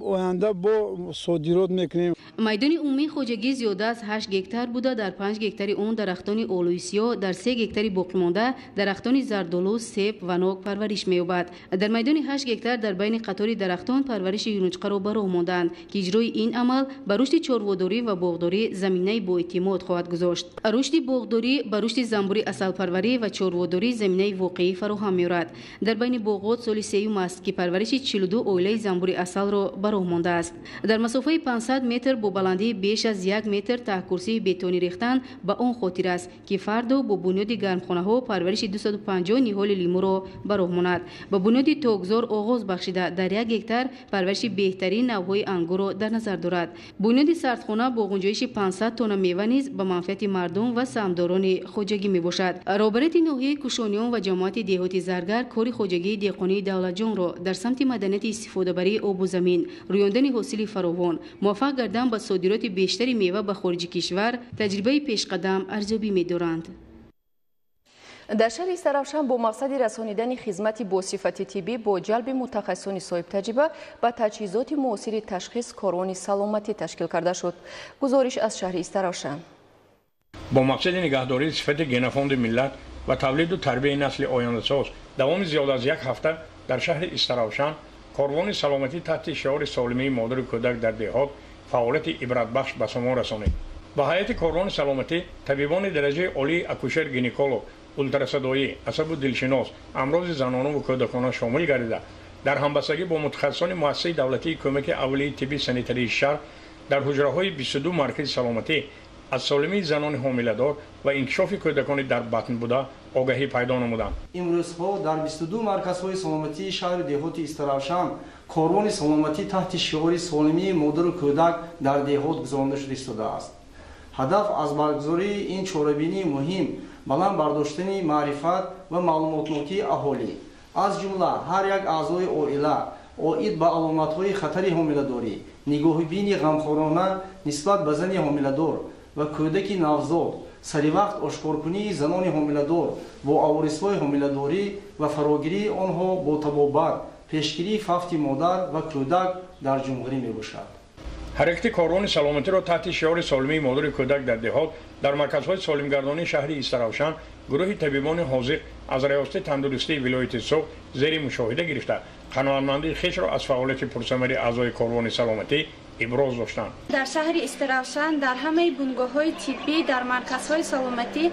آینده با صادرات میکنیم. میدان عمومی خوجگی زیاده از 8 گکتار بوده. در 5 گکتار اون درختان آلوی سیاه، در 3 گکتار باقی مانده درختان زردآلو، سیب و نوک پرورش می‌یابد. در میدان 8 گکتار در بین قطار درختان پرورش یونجقه را براه ماندند که اجرای این عمل به رشد چارواداری و باغداری زمینه با اعتماد خواهد گذاشت. رشد باغداری به رشد زنبوری عسل پروری و چارواداری زمینه واقعی فراهم می‌آورد. در بین باغات سال سیوم است که پرورش 42 اویله زنبوری عسل را براه مانده است. در مسافه 500 متر با بلندی بیش از 1 متر ته کرسی بتونی ریختن به آن خاطر است که فردا با بنیاد گرمخانه‌ها پرورش 250 نهال لیمو را براه ماند. با بنیاد تاکزار آغاز بخشیده در 1 گکتار پرورش بهترین نوع‌های انگور را در نظر دارد. بنیاد سردخانه با گنجایش 500 تن میوه نیز به منفعت مردم و سهامداران خوجگی میباشد. رابطه ناحیه کشونیان و جماعت دهات زرگر کاری خوجگی دهقانی دولتجان را در سمت مدنیت استفاده بری آب و زمین، رویاندن حاصل فراوان، موفق گردن به صادرات بیشتری میوه به خارج کشور تجربه پیشقدم ارزیابی می‌دارند. در شهر استراوشان با مقصد رسانیدن خدمات با صفت طبی با جلب متخصصان صاحب تجربه و تجهیزات معاصر تشخیص کاروان سلامتی تشکیل کرده شد. گزارش از شهر استراوشان. با مقصد نگهداری صفت گنوفند ملت و تولید و تربیت نسل آینده‌ساز دوام زیاد از 1 هفته در شهر استراوشان کاروان سلامتی تحت شعار سالمی مادر و کودک در دهات فعالیت عبرت بخش به ثمر رسانید. با هیئت کاروان سلامتی طبیبان درجه عالی اکوشر گینکولوگ، اولتراسادایی، عصب و دلشناس، امراض زنانه و کودکانه شامل گردیده در همبستگی با متخصصان مؤسسه دولتی کمک اولیه طبی سانیتری شهر در حجره‌های 22 مرکز سلامتی از سالمی زنان حامله‌دار و انکشاف کودکان در بطن بوده آگاهی پیدا نمودند. امروزها در 22 مرکزهای سلامتی شهر دهات استراوشان کاروان سلامتی تحت شعار سالمی مادر و کودک در دهات گذرانده شده است. هدف از برگزاری این چاره‌بینی مهم بلند برداشتن معرفت و معلومات‌نوکی اهالی از جمله هر یک اعضای عائله عاید به علامت‌های خطر حامله‌داری، نگاهبینی غمخوارانه نسبت به زن حامله‌دار و کودک نوزاد، سری وقت آشکارکنی زنان حامله‌دار با عوارض‌های حامله‌داری و فراگیری آنها با تبابت، پیشگیری فوت مادر و کودک در جمهوری میباشد. حرکت کاروان سلامتی را تحت شعار سالمی مادر کودک در دهات در مرکزهای سالمگردانی شهر استراوشان گروه طبیبان حاذق از ریاست تندرستی ولایت سوق زیر مشاهده گرفته قناعتمندی خویش را از فعالیت پرثمر اعضای کاروان سلامتی иброз доштанд. در شهر استراوشان در همه بنگاه‌های طبی در مرکزهای سلامتی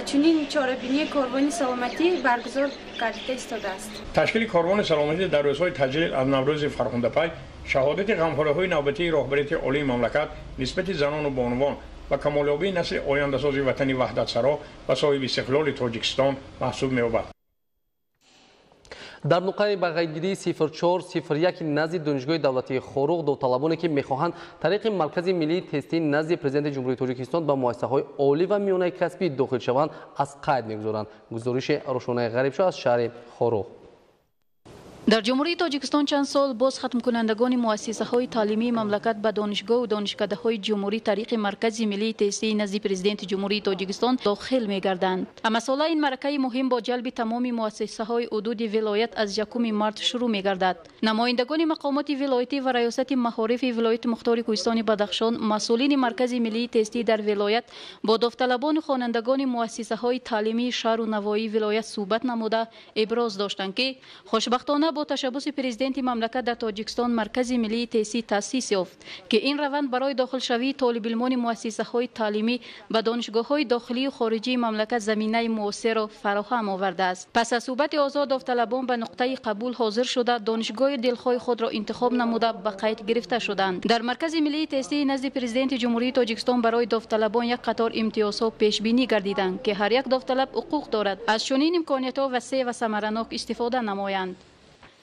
چنین چاره‌بینی کاروان سلامتی برگزار گردیده ایستاده است. تشکیل کاروان سلامتی در روزهای تعطیل از نوروز فرخنده‌پای شهادت غمخوری‌های نوبتی راهبریت عالی مملکت نسبت زنان و بانوان و کمالیابی نسل آینده‌ساز وطنی وحدت‌سرا و صاحب استقلال تاجیکستان محسوب می‌یابد. در نقطه بغیرگیری 0401 نزد دانشگاه دولتی خوروغ داوطلبانی که می‌خواهند طریق مرکز ملی تستی نزد پرزیدنت جمهوری تاجیکستان به مؤسسه‌های عالی و میانه کسبی داخل شوند از قید می‌گذارند. گزارش روشنای غریب‌شو از شهر خوروغ. در جمهوری تاجیکستان چند سال باز ختم کنندگان مؤسسه‌های تعلیمی مملکت به دانشگاه و دانشکده‌های جمهوری طریق مرکز ملی تستی نزد پرزیدنت جمهوری تاجیکستان داخل می‌گردند. اما سال این مرکه مهم با جلب تمام مؤسسه‌های حدود ولایت از 1 مارس شروع می‌گردد. نمایندگان مقامات ولایتی و ریاست معارف ولایت مختار کوهستان بدخشان مسئولین مرکز ملی تستی در ولایت با داوطلبان خوانندگان مؤسسه‌های تعلیمی شهر و نواحی ولایت صحبت نموده ابراز داشتند که خوشبختانه با تشبث پرزیدنت مملکت در تاجیکستان مرکز ملی تستی تأسیس یافت که این روند برای داخل شوی طالب علمان مؤسسه‌های تعلیمی و دانشگاه‌های داخلی و خارجی مملکت زمینه مؤثر را فراهم آورده است. پس از صحبت آزاد داوطلبان به نقطه قبول حاضر شده دانشگاه دلخواه خود را انتخاب نموده به قید گرفته شدند. در مرکز ملی تستی نزد پرزیدنت جمهوری تاجیکستان برای داوطلبان یک قطار امتیازها پیش بینی گردیدند که هر یک داوطلب حقوق دارد از چنین امکانیت‌ها وسیع و ثمرناک استفاده نمایند.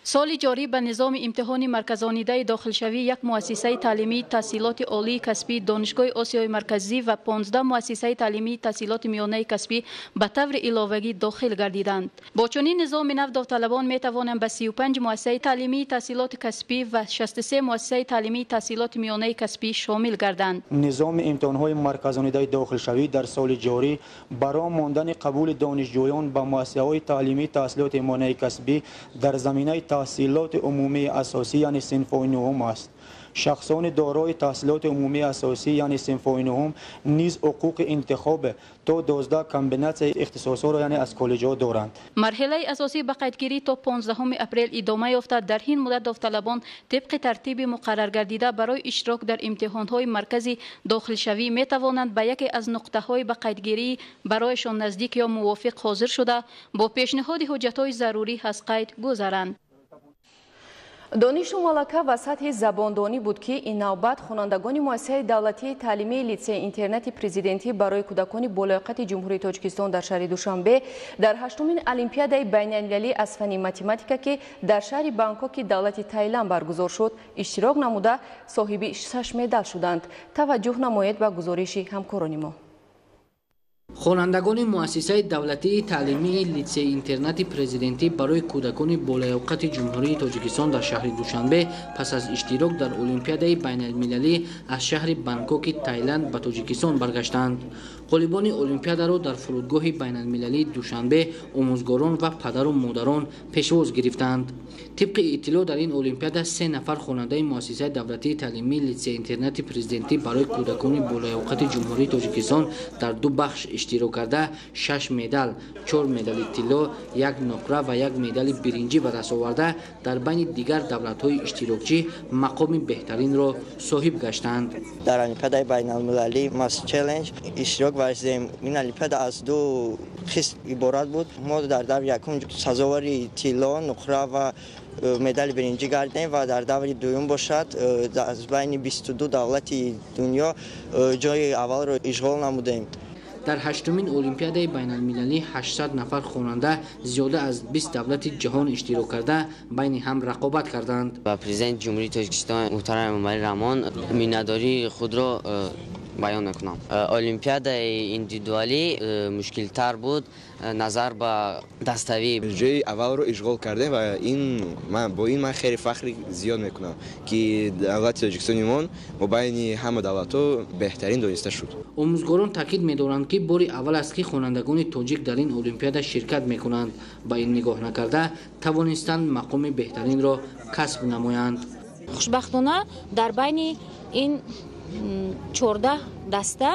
سال جاری به نظام امتحان مرکزانیده داخل شوی یک مؤسسه تعلیمی تحصیلات عالی کسبی دانشگاه آسیای مرکزی و 15 مؤسسه تعلیمی تحصیلات میانه کسبی به طور علاوه‌ای داخل گردیدند. با چنین نظام نو داوطلبان می توانند به 35 مؤسسه تعلیمی تحصیلات کسبی و 63 مؤسسه تعلیمی تحصیلات میانه کسبی شامل گردند. نظام امتحان‌های مرکزانیده داخل شوی در سال جاری برای ماندن قبول دانشجویان به مؤسسه‌های تعلیمی تحصیلات میانه کسبی در زمینه تحصیلات عمومی اساسی یعنی صنف نهم است. شخصان دارای تحصیلات عمومی اساسی یعنی صنف نهم نیز حقوق انتخاب تا 12 کمبیناسیون اختصاص‌ها را یعنی از کالج‌ها دارند. مرحله اساسی به قیدگیری تا 15 اپریل ادامه یافته. در این مدت داوطلبان طبق ترتیب مقرر گردیده برای اشتراک در امتحان‌های مرکزی داخل شوی می توانند به یکی از نقطه‌های به قیدگیری برایشان نزدیک یا موافق حاضر شده با پیشنهاد حجت‌های ضروری از قید گذرند. دانش ملکه و سطح زباندانی بود که این نوبت خوانندگان مؤسسه دولتی تعلیمی لیسه اینترنت پرزیدنتی برای کودکان بالغت جمهوری تاجیکستان در شهر دوشنبه در 8مین المپیادای بین‌المللی از فن متماتیکا که در شهر بانکوک دولت تایلند برگزار شد اشتراک نموده صاحب 6 مدال شدند. توجه نمایید به گزارش همکاران ما. خوانندگان مؤسسه دولتی تعلیمی لیسه اینترنت پرزیدنتی برای کودکان بالغت جمهوری تاجیکستان در شهر دوشنبه پس از اشتراک در المپیادای بین‌المللی از شهر بانکوک تایلند به تاجیکستان برگشتند. غالبان المپیادا را در فرودگاه بین‌المللی دوشنبه آموزگاران و پدر و مادران پیشواز گرفتند. طبق اطلاع در این المپیادا 3 نفر خواننده مؤسسه دولتی تعلیمی لیسه اینترنت پرزیدنتی برای کودکان بالغت جمهوری تاجیکستان در 2 بخش اشتراک کرده 6 مدال، 4 مدال طلا، 1 نقره و 1 مدال برنجی به دست آورده در بین دیگر دولت‌های اشتراکچی مقام بهترین را صاحب گشتند. در المپیادای بین‌المللی ماس چالش اشتراک ورزیدیم. این المپیادا از 2 قسم عبارت بود. ما در دور یکم سزاواری طلا، نقره و مدال برنجی گردیم و در دور دوم باشد از بین 22 دولت دنیا جای اول را اشغال نمودیم. در 8مین المپیادای بین‌المللی 800 نفر خواننده زیاده از 20 دولت جهان اشتراک کرده بین هم رقابت کردند. با پرزیدنت جمهوری تاجیکستان محترم امومالی رحمان میnnadاری خود را بیان میکنم. المپیادای اندیویدوالی مشکل تر بود نظر به دستاوی. جای اول رو اشغال کرده و من خیلی فخر زیاد میکنم که دولت تاجیکستان ما بین همه دولت‌ها بهترین دانسته شد. آموزگاران تاکید می‌دارند که باری اول است که خوانندگان تاجیک در این المپیادا شرکت میکنند. با این نگاه نکرده توانستند مقام بهترین را کسب نمایند. خوشبختانه در بین این 14 دسته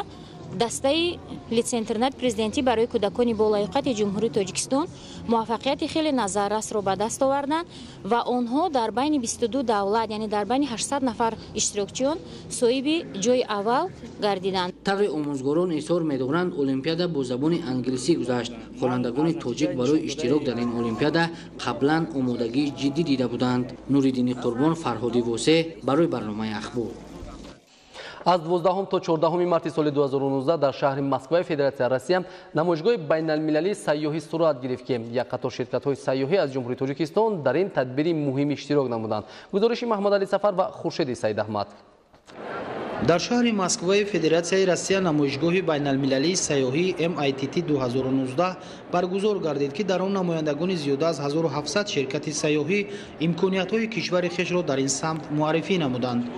دسته لیتس اینترنت پرزیدنتی برای کودکان بالایقت جمهوری تاجیکستان موفقیت خیلی نظررس را به دست آوردند و آنها در بین 22 دولت یعنی در بین 800 نفر اشتراکچیان صاحب جای اول گردیدند. طبع آموزگاران اظهار می‌دارند المپیاد با زبان انگلیسی گذشت. خوانندگان تاجیک برای اشتراک در این المپیاد قبلا آمادگی جدی دیده بودند. نوریدین قربان، فرهادی واسع برای برنامه اخبار. از 12 تا 14 مارس سال 2019 در شهر مسکو فدراسیون روسیه نمایشگاه بین المللی سیاحی صورت گرفت که یک قطار شرکت‌های سیاحی از جمهوری تاجیکستان در این تدبیر مهم اشتراک نمودند. گزارش محمد علی سفر و خورشید سید احمد. در شهر مسکو فدراسیون روسیه نمایشگاه بین المللی سیاحی MITT 2019 برگزار گردید که در آن نمایندگان زیاده از 1700 شرکت سیاحی امکانیت‌های کشور خویش را در این سمت معرفی نمودند.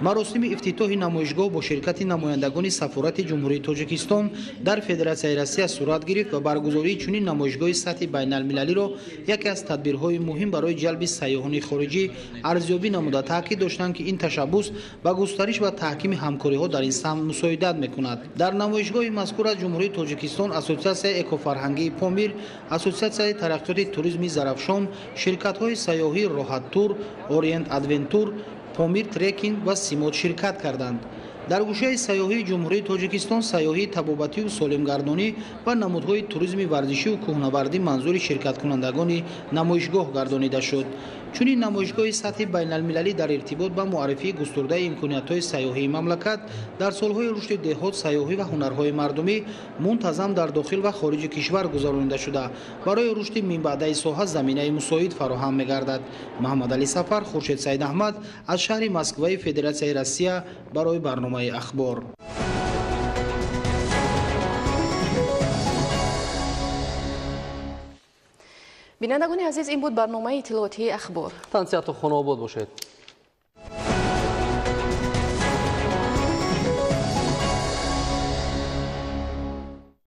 مراسم افتتاح نمایشگاه با شرکت نمایندگان سفارت جمهوری تاجیکستان در فدراسیون روسیه صورت گرفت و برگزاری چنین نمایشگاه سطح بین المللی را یکی از تدبیرهای مهم برای جلب سیاحان خارجی ارزیابی نموده تاکید داشتند که این تشبث به گسترش و تحکیم همکاری‌ها در این سمت مساعدت می‌کند. در نمایشگاه مذکور از جمهوری تاجیکستان اسوسیاسیون اکوفرهنگی پامیر، اسوسیاسیون ترقیات توریسم زرافشان، شرکت‌های سیاحی راحت تور، اورینت ادونتور، پامیر تریکینگ و سیمود شرکت کردند. در گوشه سیاحی جمهوری تاجیکستان سیاحی طبابتی و سالمگردانی و نمودهای توریسم ورزشی و کوهنوردی منظور شرکت کنندگان نمایشگاه گردانیده شد. چنین نمایشگاه سطح بین المللی در ارتباط با معرفی گسترده امکانیت‌های سیاحی مملکت در سالهای رشد دهات سیاحی و هنرهای مردمی منتظم در داخل و خارج کشور گذرانیده شده برای رشد من بعد ساحه زمینه مساعد فراهم می‌گردد. محمد علی سفر، خورشید سید احمد از شهر مسکو فدراسیون روسیه برای برنامه اخبار. بینندگان عزیز، این بود برنامه اطلاعاتی اخبار. تان صحت و خانه آباد باشید.